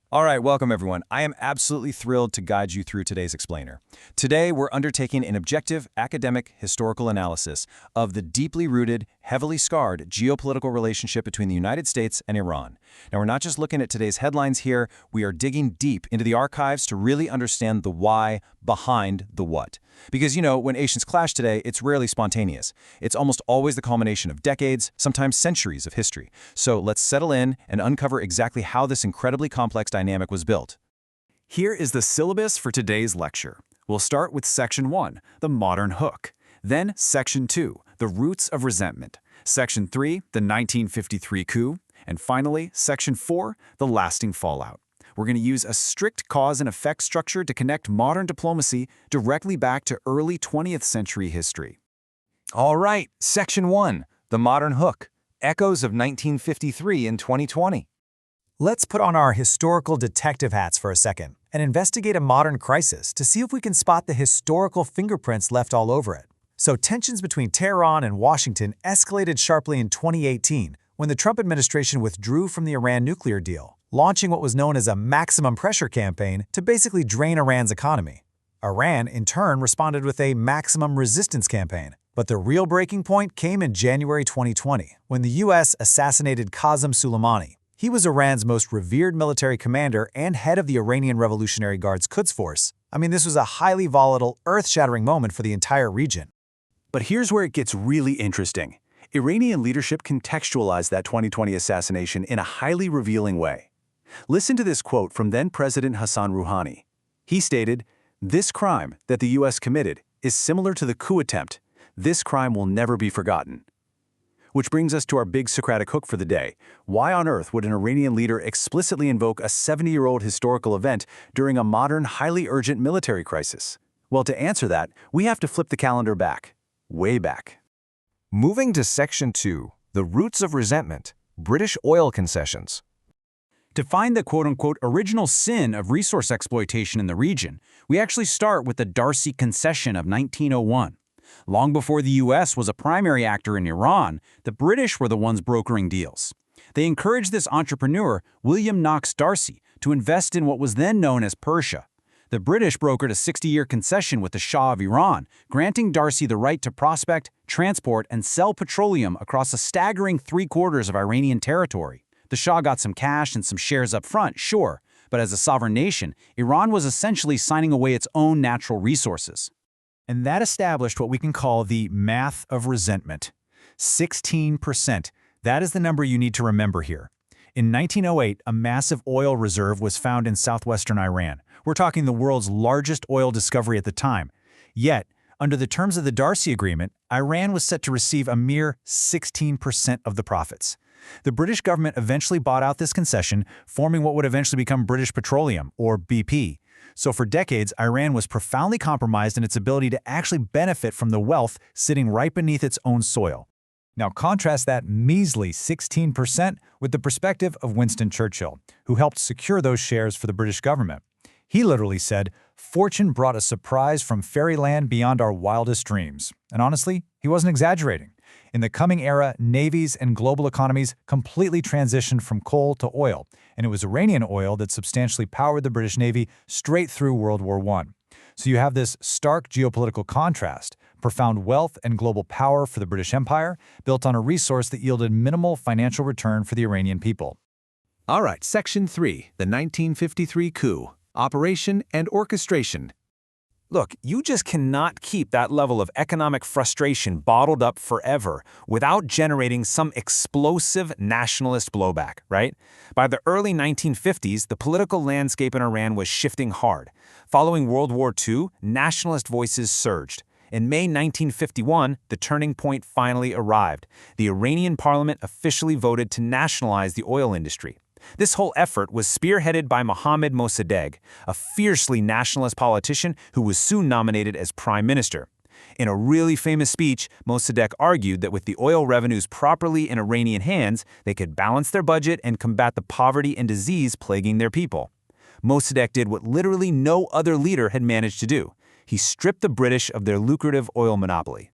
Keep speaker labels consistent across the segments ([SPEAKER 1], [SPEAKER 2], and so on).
[SPEAKER 1] All right, welcome everyone. I am absolutely thrilled to guide you through today's explainer. Today, we're undertaking an objective, academic, historical analysis of the deeply rooted, heavily scarred geopolitical relationship between the United States and Iran. Now, we're not just looking at today's headlines here, we are digging deep into the archives to really understand the why behind the what. Because, when nations clash today, it's rarely spontaneous. It's almost always the culmination of decades, sometimes centuries of history. So let's settle in and uncover exactly how this incredibly complex dynamic was built.
[SPEAKER 2] Here is the syllabus for today's lecture. We'll start with Section 1, the modern hook. Then Section 2, the roots of resentment. Section 3, the 1953 coup. And finally, Section 4, the lasting fallout. We're going to use a strict cause and effect structure to connect modern diplomacy directly back to early 20th century history.
[SPEAKER 1] All right, Section 1, the modern hook. Echoes of 1953 in 2020.
[SPEAKER 3] Let's put on our historical detective hats for a second and investigate a modern crisis to see if we can spot the historical fingerprints left all over it. So tensions between Tehran and Washington escalated sharply in 2018 when the Trump administration withdrew from the Iran nuclear deal, launching what was known as a maximum pressure campaign to basically drain Iran's economy. Iran, in turn, responded with a maximum resistance campaign. But the real breaking point came in January 2020, when the U.S. assassinated Qasem Soleimani. He was Iran's most revered military commander and head of the Iranian Revolutionary Guard's Quds Force. This was a highly volatile, earth-shattering moment for the entire region.
[SPEAKER 2] But here's where it gets really interesting. Iranian leadership contextualized that 2020 assassination in a highly revealing way. Listen to this quote from then-President Hassan Rouhani. He stated, "This crime that the U.S. committed is similar to the coup attempt. This crime will never be forgotten." Which brings us to our big Socratic hook for the day. Why on earth would an Iranian leader explicitly invoke a 70-year-old historical event during a modern, highly urgent military crisis? Well, to answer that, we have to flip the calendar back. Way back.
[SPEAKER 4] Moving to Section 2, the roots of resentment, British oil concessions.
[SPEAKER 5] To find the quote-unquote original sin of resource exploitation in the region, we actually start with the Darcy Concession of 1901. Long before the U.S. was a primary actor in Iran, the British were the ones brokering deals. They encouraged this entrepreneur, William Knox Darcy, to invest in what was then known as Persia. The British brokered a 60-year concession with the Shah of Iran, granting Darcy the right to prospect, transport, and sell petroleum across a staggering 3/4 of Iranian territory. The Shah got some cash and some shares up front, sure, but as a sovereign nation, Iran was essentially signing away its own natural resources.
[SPEAKER 3] And that established what we can call the math of resentment. 16%. That is the number you need to remember here. In 1908, a massive oil reserve was found in southwestern Iran. We're talking the world's largest oil discovery at the time. Yet, under the terms of the Darcy Agreement, Iran was set to receive a mere 16% of the profits. The British government eventually bought out this concession, forming what would eventually become British Petroleum, or BP. So for decades, Iran was profoundly compromised in its ability to actually benefit from the wealth sitting right beneath its own soil. Now contrast that measly 16% with the perspective of Winston Churchill, who helped secure those shares for the British government. He literally said, "Fortune brought a surprise from fairyland beyond our wildest dreams." And honestly, he wasn't exaggerating. In the coming era, navies and global economies completely transitioned from coal to oil, and it was Iranian oil that substantially powered the British Navy straight through World War I. So you have this stark geopolitical contrast, profound wealth and global power for the British Empire, built on a resource that yielded minimal financial return for the Iranian people.
[SPEAKER 4] All right, Section 3, the 1953 coup, operation and orchestration.
[SPEAKER 3] Look, you just cannot keep that level of economic frustration bottled up forever without generating some explosive nationalist blowback, right? By the early 1950s, the political landscape in Iran was shifting hard. Following World War II, nationalist voices surged. In May 1951, the turning point finally arrived. The Iranian parliament officially voted to nationalize the oil industry. This whole effort was spearheaded by Mohammad Mossadegh, a fiercely nationalist politician who was soon nominated as prime minister. In a really famous speech, Mossadegh argued that with the oil revenues properly in Iranian hands, they could balance their budget and combat the poverty and disease plaguing their people. Mossadegh did what literally no other leader had managed to do. He stripped the British of their lucrative oil monopoly.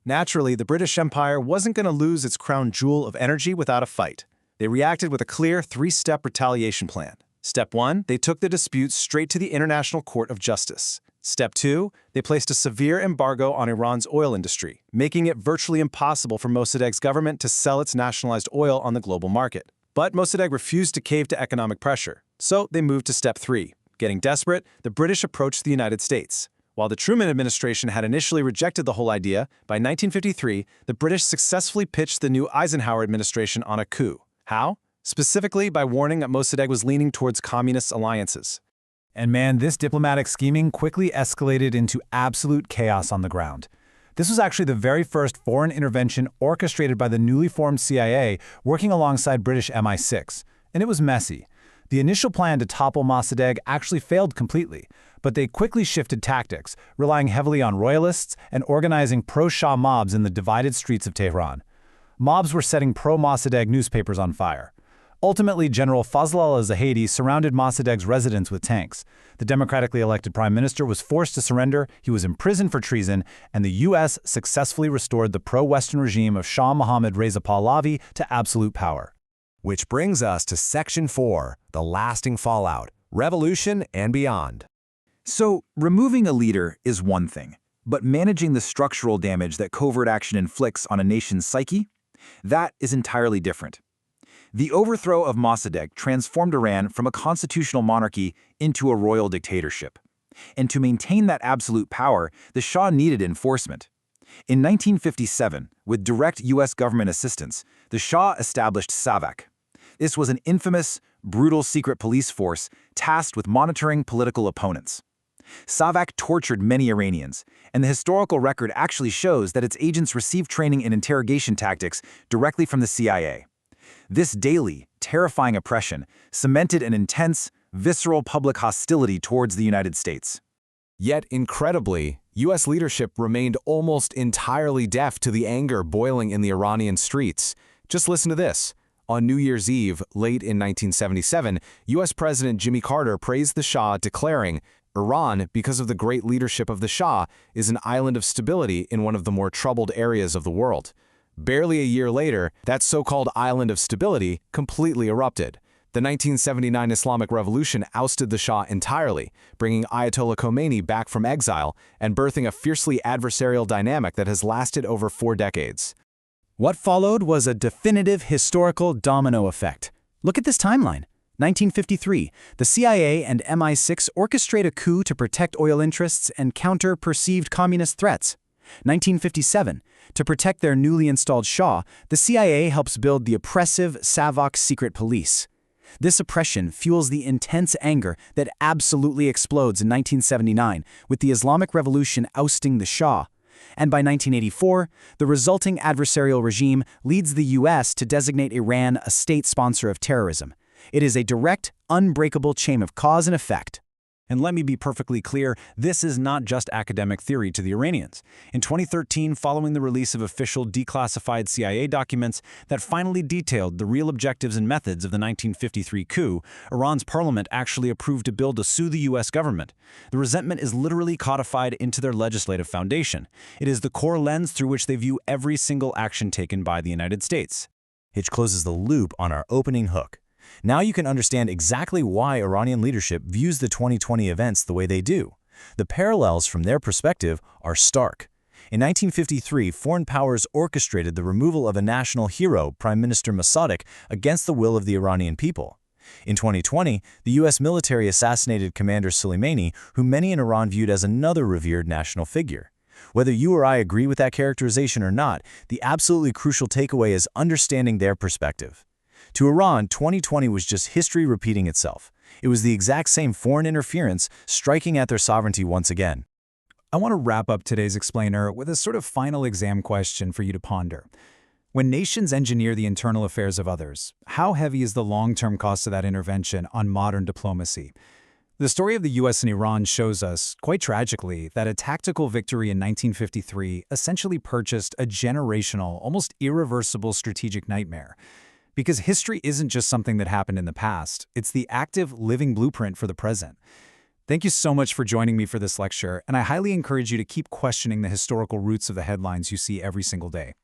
[SPEAKER 6] Naturally, the British Empire wasn't going to lose its crown jewel of energy without a fight. They reacted with a clear 3-step retaliation plan. Step 1, they took the dispute straight to the International Court of Justice. Step 2, they placed a severe embargo on Iran's oil industry, making it virtually impossible for Mossadegh's government to sell its nationalized oil on the global market. But Mossadegh refused to cave to economic pressure, so they moved to Step 3. Getting desperate, the British approached the United States. While the Truman administration had initially rejected the whole idea, by 1953, the British successfully pitched the new Eisenhower administration on a coup. How? Specifically by warning that Mossadegh was leaning towards communist alliances.
[SPEAKER 3] And man, this diplomatic scheming quickly escalated into absolute chaos on the ground. This was actually the very first foreign intervention orchestrated by the newly formed CIA working alongside British MI6, and it was messy. The initial plan to topple Mossadegh actually failed completely, but they quickly shifted tactics, relying heavily on royalists and organizing pro-Shah mobs in the divided streets of Tehran. Mobs were setting pro-Mossadegh newspapers on fire. Ultimately, General Fazl al-Zahedi surrounded Mossadegh's residence with tanks. The democratically elected prime minister was forced to surrender, he was imprisoned for treason, and the U.S. successfully restored the pro-Western regime of Shah Mohammad Reza Pahlavi to absolute power.
[SPEAKER 1] Which brings us to Section 4, the lasting fallout, revolution and beyond.
[SPEAKER 5] So, removing a leader is one thing, but managing the structural damage that covert action inflicts on a nation's psyche? That is entirely different. The overthrow of Mossadegh transformed Iran from a constitutional monarchy into a royal dictatorship. And to maintain that absolute power, the Shah needed enforcement. In 1957, with direct U.S. government assistance, the Shah established SAVAK. This was an infamous, brutal secret police force tasked with monitoring political opponents. SAVAK tortured many Iranians, and the historical record actually shows that its agents received training in interrogation tactics directly from the CIA. This daily, terrifying oppression cemented an intense, visceral public hostility towards the United States.
[SPEAKER 1] Yet, incredibly, U.S. leadership remained almost entirely deaf to the anger boiling in the Iranian streets. Just listen to this. On New Year's Eve, late in 1977, U.S. President Jimmy Carter praised the Shah, declaring, "Iran, because of the great leadership of the Shah, is an island of stability in one of the more troubled areas of the world." Barely a year later, that so-called island of stability completely erupted. The 1979 Islamic Revolution ousted the Shah entirely, bringing Ayatollah Khomeini back from exile and birthing a fiercely adversarial dynamic that has lasted over 4 decades.
[SPEAKER 3] What followed was a definitive historical domino effect. Look at this timeline. 1953, the CIA and MI6 orchestrate a coup to protect oil interests and counter perceived communist threats. 1957, to protect their newly installed Shah, the CIA helps build the oppressive SAVAK secret police. This oppression fuels the intense anger that absolutely explodes in 1979 with the Islamic Revolution ousting the Shah. And by 1984, the resulting adversarial regime leads the U.S. to designate Iran a state sponsor of terrorism. It is a direct, unbreakable chain of cause and effect. And let me be perfectly clear, this is not just academic theory to the Iranians. In 2013, following the release of official declassified CIA documents that finally detailed the real objectives and methods of the 1953 coup, Iran's parliament actually approved a bill to sue the U.S. government. The resentment is literally codified into their legislative foundation. It is the core lens through which they view every single action taken by the United States.
[SPEAKER 1] Which closes the loop on our opening hook. Now you can understand exactly why Iranian leadership views the 2020 events the way they do. The parallels from their perspective are stark. In 1953, foreign powers orchestrated the removal of a national hero, Prime Minister Mossadegh, against the will of the Iranian people. In 2020, the U.S. military assassinated Commander Soleimani, who many in Iran viewed as another revered national figure. Whether you or I agree with that characterization or not, the absolutely crucial takeaway is understanding their perspective. To Iran, 2020 was just history repeating itself. It was the exact same foreign interference striking at their sovereignty once again.
[SPEAKER 3] I want to wrap up today's explainer with a sort of final exam question for you to ponder. When nations engineer the internal affairs of others, how heavy is the long-term cost of that intervention on modern diplomacy? The story of the U.S. and Iran shows us, quite tragically, that a tactical victory in 1953 essentially purchased a generational, almost irreversible strategic nightmare. Because history isn't just something that happened in the past, it's the active, living blueprint for the present. Thank you so much for joining me for this lecture, and I highly encourage you to keep questioning the historical roots of the headlines you see every single day.